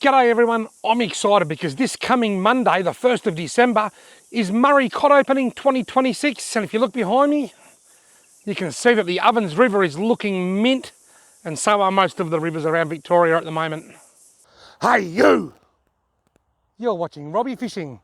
G'day everyone, I'm excited because this coming Monday, the 1st of December, is Murray Cod Opening 2026. And if you look behind me, you can see that the Ovens River is looking mint, and so are most of the rivers around Victoria at the moment. Hey you! You're watching Robbie Fishing.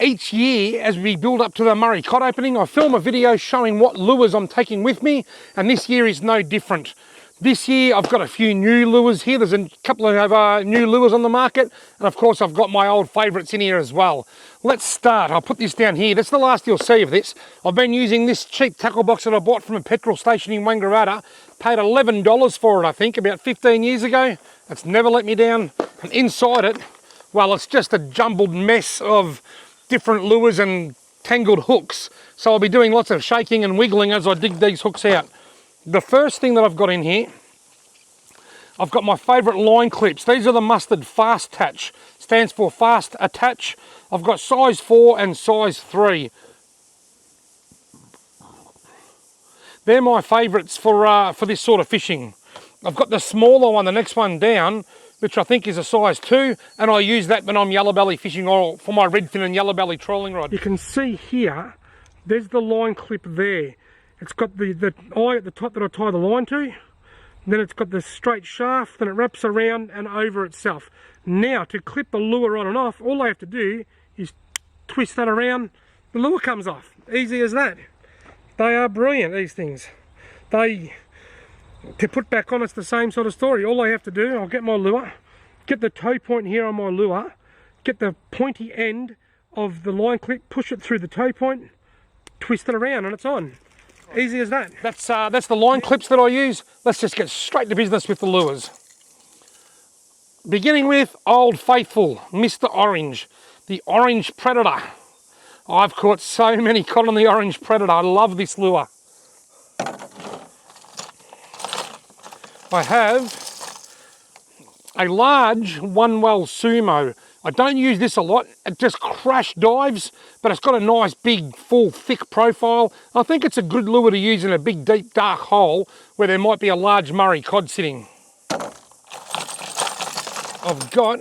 Each year, as we build up to the Murray Cod Opening, I film a video showing what lures I'm taking with me, and this year is no different. This year I've got a few new lures here. There's a couple of new lures on the market, and of course I've got my old favourites in here as well. Let's start. I'll put this down here. That's the last you'll see of this. I've been using this cheap tackle box that I bought from a petrol station in Wangaratta. Paid $11 for it, I think, about 15 years ago. It's never let me down. And inside it, well, it's just a jumbled mess of different lures and tangled hooks. So I'll be doing lots of shaking and wiggling as I dig these hooks out. The first thing that I've got in here, I've got my favourite line clips. These are the Mustard Fast Attach. Stands for Fast Attach. I've got size 4 and size 3. They're my favourites for this sort of fishing. I've got the smaller one, the next one down, which I think is a size 2, and I use that when I'm yellow belly fishing or for my redfin and yellow belly trawling rod. You can see here, there's the line clip there. It's got the eye at the top that I tie the line to. Then it's got the straight shaft, then it wraps around and over itself. Now, to clip the lure on and off, all I have to do is twist that around, the lure comes off. Easy as that. They are brilliant, these things. To put back on, it's the same sort of story. All I have to do, I'll get my lure, get the toe point here on my lure, get the pointy end of the line clip, push it through the toe point, twist it around, and it's on. Easy as that. That's the line clips that I use. Let's just get straight to business with the lures. Beginning with Old Faithful, Mr. Orange, the Orange Predator. I've caught so many cod on the Orange Predator. I love this lure. I have a large one well sumo. I don't use this a lot. It just crash dives, but it's got a nice big full thick profile. I think it's a good lure to use in a big deep dark hole where there might be a large Murray cod sitting. I've got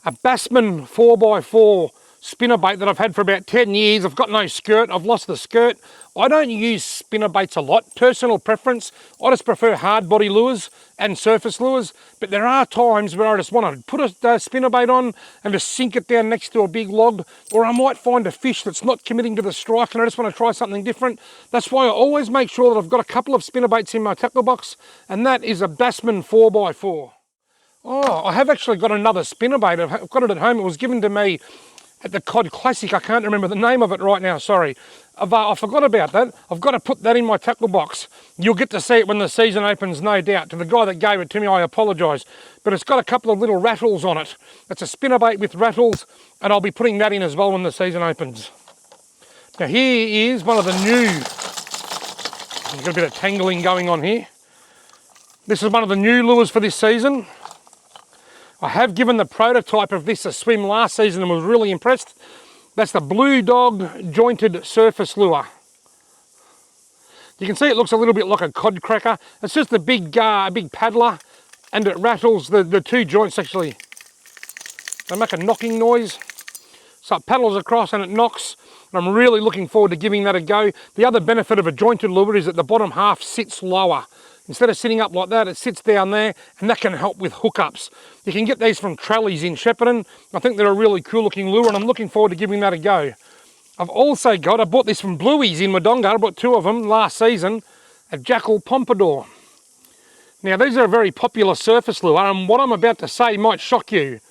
a Bassman 4x4 spinnerbait that I've had for about 10 years. I've got no skirt, I've lost the skirt. I don't use spinnerbaits a lot, personal preference. I just prefer hard body lures and surface lures, but there are times where I just want to put a spinnerbait on and just sink it down next to a big log, or I might find a fish that's not committing to the strike and I just want to try something different. That's why I always make sure that I've got a couple of spinnerbaits in my tackle box, and that is a Bassman 4x4. Oh, I have actually got another spinnerbait. I've got it at home. It was given to me at the Cod Classic. I can't remember the name of it right now, sorry. I forgot about that. I've got to put that in my tackle box. You'll get to see it when the season opens, no doubt. To the guy that gave it to me, I apologise. But it's got a couple of little rattles on it. It's a spinnerbait with rattles, and I'll be putting that in as well when the season opens. Now here is one of the new, there's got a bit of tangling going on here. This is one of the new lures for this season. I have given the prototype of this a swim last season and was really impressed. That's the Blue Dog jointed surface lure. You can see it looks a little bit like a cod cracker. It's just a big paddler, and it rattles. The two joints actually, they make a knocking noise. So it paddles across and it knocks. And I'm really looking forward to giving that a go. The other benefit of a jointed lure is that the bottom half sits lower. Instead of sitting up like that, it sits down there, and that can help with hookups. You can get these from Trellies in Shepparton. I think they're a really cool looking lure, and I'm looking forward to giving that a go. I've also got, I bought this from Bluey's in Wodonga. I bought 2 of them last season, a Jackal Pompadour. Now these are a very popular surface lure, and what I'm about to say might shock you.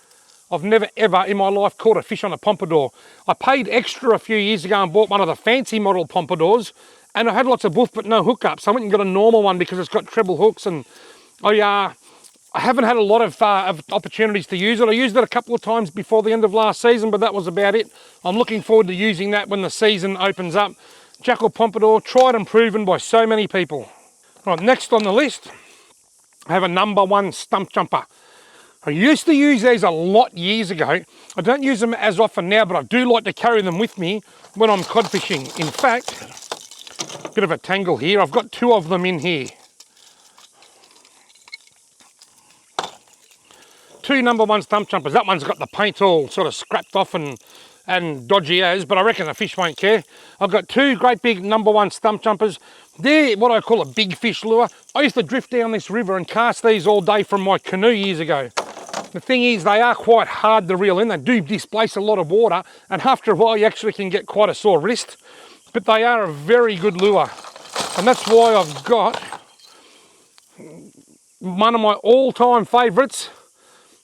I've never ever in my life caught a fish on a pompadour. I paid extra a few years ago and bought one of the fancy model pompadours, and I had lots of woof but no hookups. I went and got a normal one because it's got treble hooks, and I haven't had a lot of opportunities to use it. I used it a couple of times before the end of last season, but that was about it. I'm looking forward to using that when the season opens up. Jackal Pompadour, tried and proven by so many people. Right, next on the list, I have a #1 stump jumper. I used to use these a lot years ago. I don't use them as often now, but I do like to carry them with me when I'm cod fishing. In fact, bit of a tangle here. I've got 2 of them in here. two #1 stump jumpers. That one's got the paint all sort of scrapped off and dodgy as, but I reckon the fish won't care. I've got two great big #1 stump jumpers. They're what I call a big fish lure. I used to drift down this river and cast these all day from my canoe years ago. The thing is, they are quite hard to reel in. They do displace a lot of water, and after a while you actually can get quite a sore wrist. But they are a very good lure, and that's why I've got one of my all-time favourites,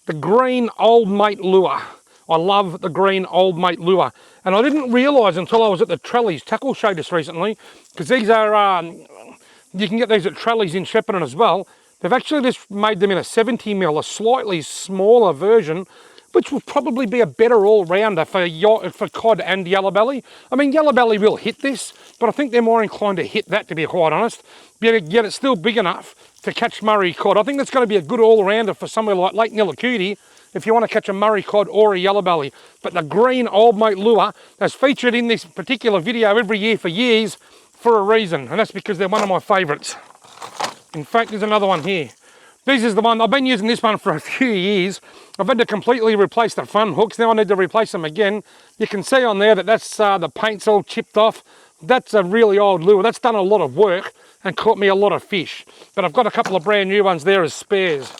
the green Old Mate lure. I love the green Old Mate lure, and I didn't realise until I was at the Trellies tackle show just recently, because these are, you can get these at Trellies in Shepparton as well. They've actually just made them in a 70mm, a slightly smaller version, which will probably be a better all-rounder for cod and yellow belly. I mean, yellow belly will hit this, but I think they're more inclined to hit that, to be quite honest. Yet it's still big enough to catch Murray cod. I think that's going to be a good all-rounder for somewhere like Lake Nillacuti if you want to catch a Murray cod or a yellow belly. But the green Old Mate lure has featured in this particular video every year for years for a reason, and that's because they're one of my favourites. In fact, there's another one here. This is the one, I've been using this one for a few years. I've had to completely replace the front hooks. Now I need to replace them again. You can see on there that that's the paint's all chipped off. That's a really old lure. That's done a lot of work and caught me a lot of fish. But I've got a couple of brand new ones there as spares.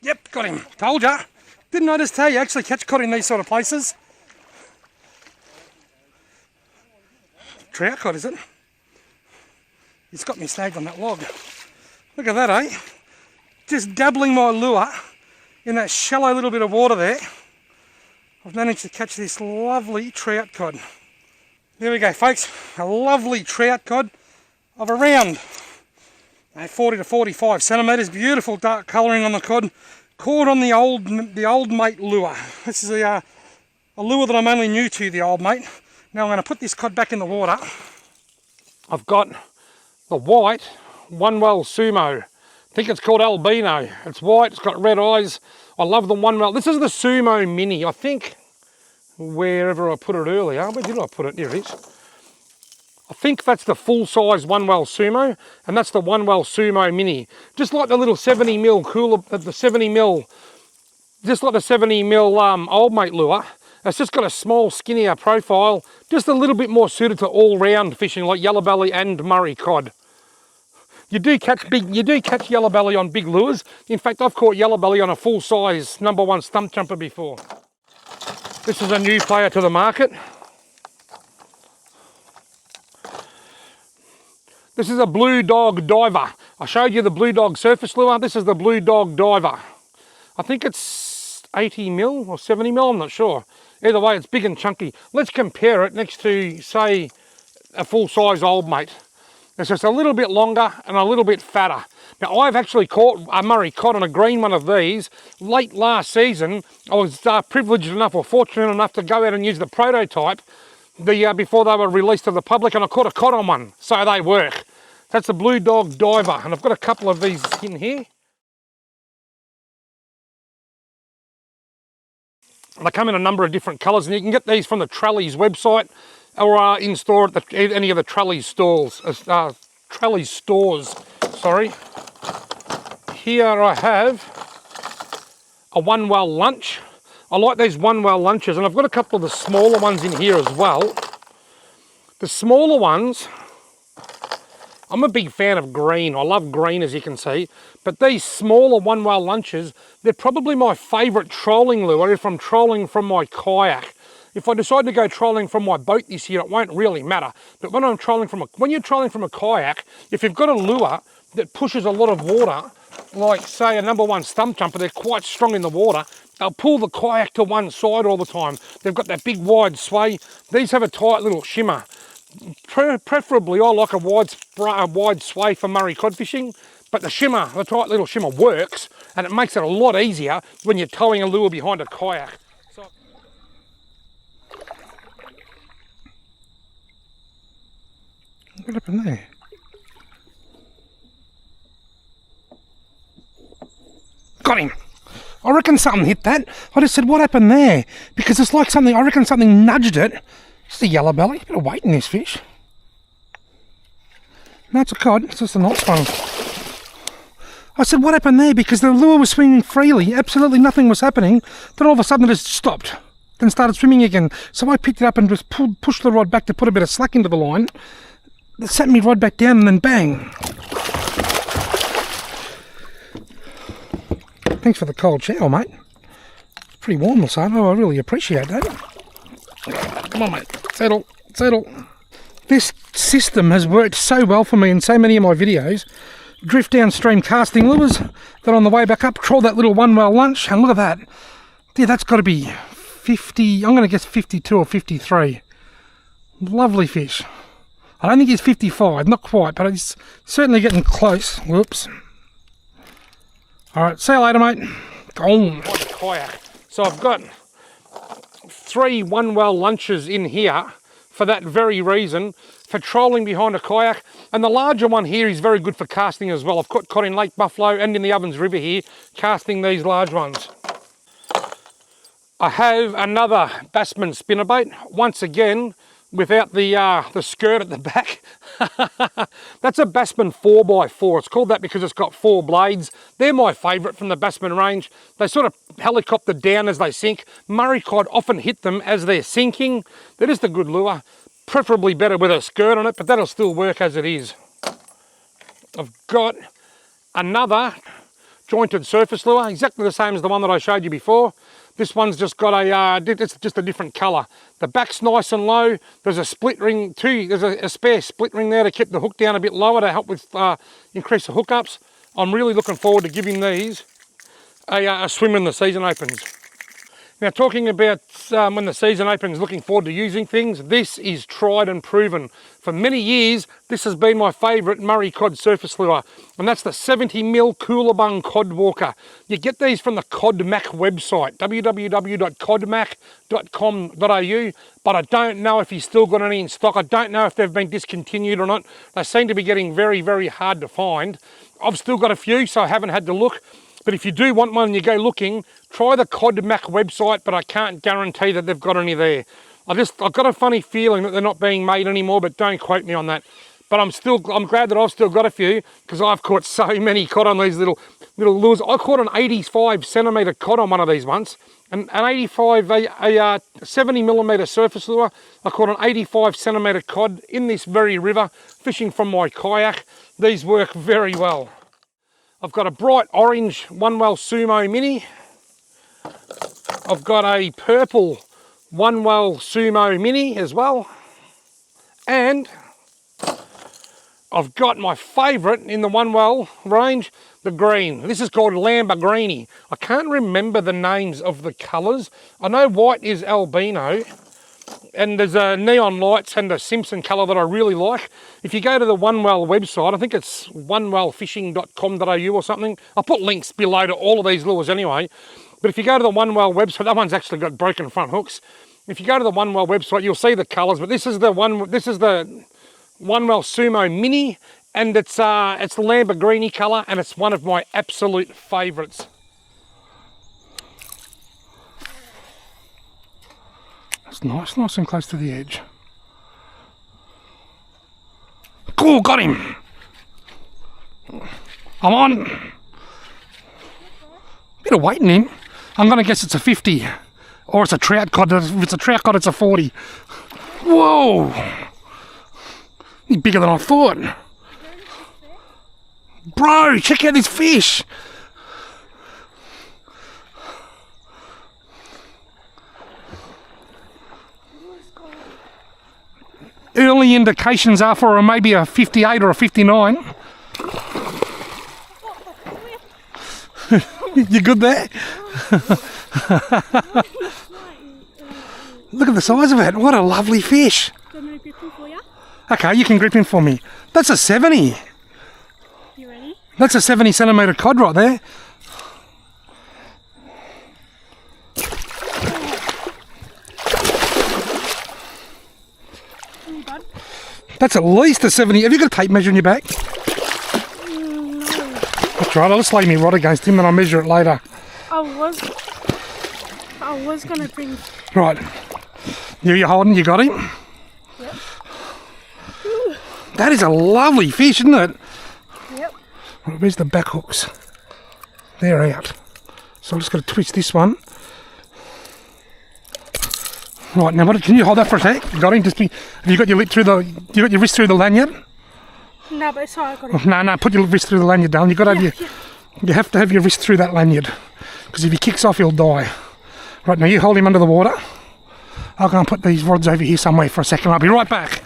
Yep, got him. Told ya. Didn't I just tell you, actually catch cod in these sort of places? Trout cod, is it? He's got me snagged on that log. Look at that, eh? Just dabbling my lure in that shallow little bit of water there. I've managed to catch this lovely trout cod. There we go, folks. A lovely trout cod of around 40 to 45 centimetres. Beautiful dark colouring on the cod. Caught on the old Mate lure. This is a lure that I'm only new to, the Old Mate. Now I'm going to put this cod back in the water. I've got the white One Well Sumo. I think it's called Albino. It's white, it's got red eyes. I love the One Well. This is the Sumo Mini. I think wherever I put it earlier. Where did I put it? Here it is. I think that's the full-size One Well Sumo, and that's the One Well Sumo Mini. Just like the little 70mm cooler, the 70mm, just like the 70mm Old Mate lure. It's just got a small, skinnier profile, just a little bit more suited to all-round fishing like yellow belly and Murray cod. You do catch yellow belly on big lures. In fact, I've caught yellow belly on a full-size #1 stump jumper before. This is a new player to the market. This is a Blue Dog Diver. I showed you the Blue Dog surface lure. This is the Blue Dog Diver. I think it's 80mm or 70mm, I'm not sure. Either way, it's big and chunky. Let's compare it next to, say, a full-size Old Mate. It's just a little bit longer and a little bit fatter. Now, I've actually caught a Murray cod on a green one of these late last season. I was privileged enough or fortunate enough to go out and use the prototype before they were released to the public, and I caught a cod on one, so they work. That's the Blue Dog Diver, and I've got a couple of these in here. They come in a number of different colours, and you can get these from the Trellies website or in store at any of the Trellies stores. Trellies stores, sorry. Here I have a One Well lunch. I like these One Well lunches, and I've got a couple of the smaller ones in here as well. The smaller ones, I'm a big fan of green. I love green, as you can see. But these smaller One Well lunches, they're probably my favourite trolling lure if I'm trolling from my kayak. If I decide to go trolling from my boat this year, it won't really matter. But when you're trolling from a kayak, if you've got a lure that pushes a lot of water, like say a #1 stump jumper, they're quite strong in the water, they'll pull the kayak to one side all the time. They've got that big wide sway. These have a tight little shimmer. Preferably, I like a wide sway for Murray cod fishing, but the tight little shimmer works, and it makes it a lot easier when you're towing a lure behind a kayak. What happened there? Got him! I reckon something hit that. I just said, what happened there? Because it's like I reckon something nudged it. It's a yellow belly. A bit of weight in this fish. No, it's a cod. It's just a nice one. I said, what happened there? Because the lure was swimming freely. Absolutely nothing was happening. Then all of a sudden it just stopped. Then started swimming again. So I picked it up and just pushed the rod back to put a bit of slack into the line. It sat me rod back down and then bang. Thanks for the cold shower, mate. It's pretty warm this time. Oh, I really appreciate that. Come on, mate. Settle. Settle. This system has worked so well for me in so many of my videos. Drift downstream casting lures. Then on the way back up, trawl that little one whale lunch. And look at that. Yeah, that's got to be 50. I'm going to guess 52 or 53. Lovely fish. I don't think he's 55. Not quite, but he's certainly getting close. Whoops. Alright, see you later, mate. Gone. Kayak. So I've got 3 one whale lunches in here for that very reason, for trolling behind a kayak. And the larger one here is very good for casting as well. I've caught in Lake Buffalo and in the Ovens River here, casting these large ones. I have another Bassman spinnerbait, once again, without the skirt at the back. That's a Bassman 4x4. It's called that because it's got 4 blades. They're my favourite from the Bassman range. They sort of helicopter down as they sink. Murray cod often hit them as they're sinking. They're just a good lure. Preferably better with a skirt on it, but that'll still work as it is. I've got another jointed surface lure, exactly the same as the one that I showed you before. This one's just got it's just a different colour. The back's nice and low. There's a split ring too. There's a spare split ring there to keep the hook down a bit lower to help with increase the hookups. I'm really looking forward to giving these a swim when the season opens. Now, talking about when the season opens, looking forward to using things, this is tried and proven. For many years, this has been my favourite Murray cod surface lure, and that's the 70mm Coolabung Cod Walker. You get these from the CodMac website, www.codmac.com.au, but I don't know if he's still got any in stock. I don't know if they've been discontinued or not. They seem to be getting very, very hard to find. I've still got a few, so I haven't had to look. But if you do want one and you go looking, try the CodMac website, but I can't guarantee that they've got any there. I've got a funny feeling that they're not being made anymore, but don't quote me on that. But I'm glad that I've still got a few, because I've caught so many cod on these little lures. I caught an 85cm cod on one of these once, and a 70mm surface lure. I caught an 85cm cod in this very river, fishing from my kayak. These work very well. I've got a bright orange one whale Sumo Mini. I've got a purple one whale Sumo Mini as well. And I've got my favourite in the one whale range, the green. This is called Lamborghini. I can't remember the names of the colours. I know white is albino, and there's a neon lights and a Simpson colour that I really like. If you go to the One Whale website, I think it's onewhalefishing.com.au or something. I'll put links below to all of these lures anyway. But if you go to the One Whale website, that one's actually got broken front hooks. If you go to the One Whale website, you'll see the colours. But this is the One Whale Sumo Mini, and it's the Lamborghini colour, and it's one of my absolute favourites. That's nice and close to the edge. Cool, got him. I'm on. Bit of weight in him. I'm going to guess it's a 50. Or it's a trout cod. If it's a trout cod, it's a 40. Whoa. He's bigger than I thought. Bro, check out this fish. Early indications are for maybe a 58 or a 59. You good there? Look at the size of it. What a lovely fish. Okay, you can grip him for me. That's a 70. You ready? That's a 70cm cod right there. That's at least a 70. Have you got a tape measure in your back? No. That's right, I'll just lay me rod against him and I'll measure it later. I was gonna bring... Right. You're holding, you got him? That is a lovely fish, isn't it? Yep. Right, where's the back hooks? They're out. So I'm just going to twist this one. Right, now can you hold that for a sec? You got him? Have you got your lip through you got your wrist through the lanyard? No, but it's alright, I got it. No, put your wrist through the lanyard, darling. You have to have your wrist through that lanyard. Because if he kicks off, he'll die. Right, now you hold him under the water. I'll go and put these rods over here somewhere for a second. I'll be right back.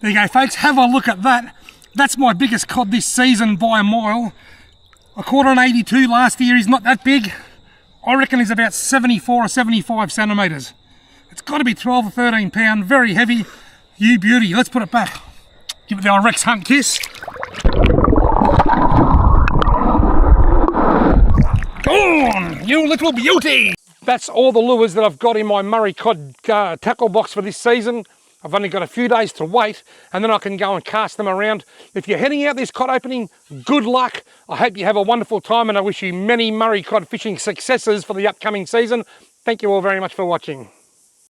There you go, folks, have a look at that. That's my biggest cod this season by a mile. I caught on 82 last year. He's not that big. I reckon he's about 74 or 75 centimetres. It's got to be 12 or 13 pound, very heavy. You beauty. Let's put it back. Give it the old Rex Hunt kiss. Go on, you little beauty. That's all the lures that I've got in my Murray cod tackle box for this season. I've only got a few days to wait and then I can go and cast them around. If you're heading out this cod opening, good luck. I hope you have a wonderful time and I wish you many Murray cod fishing successes for the upcoming season. Thank you all very much for watching.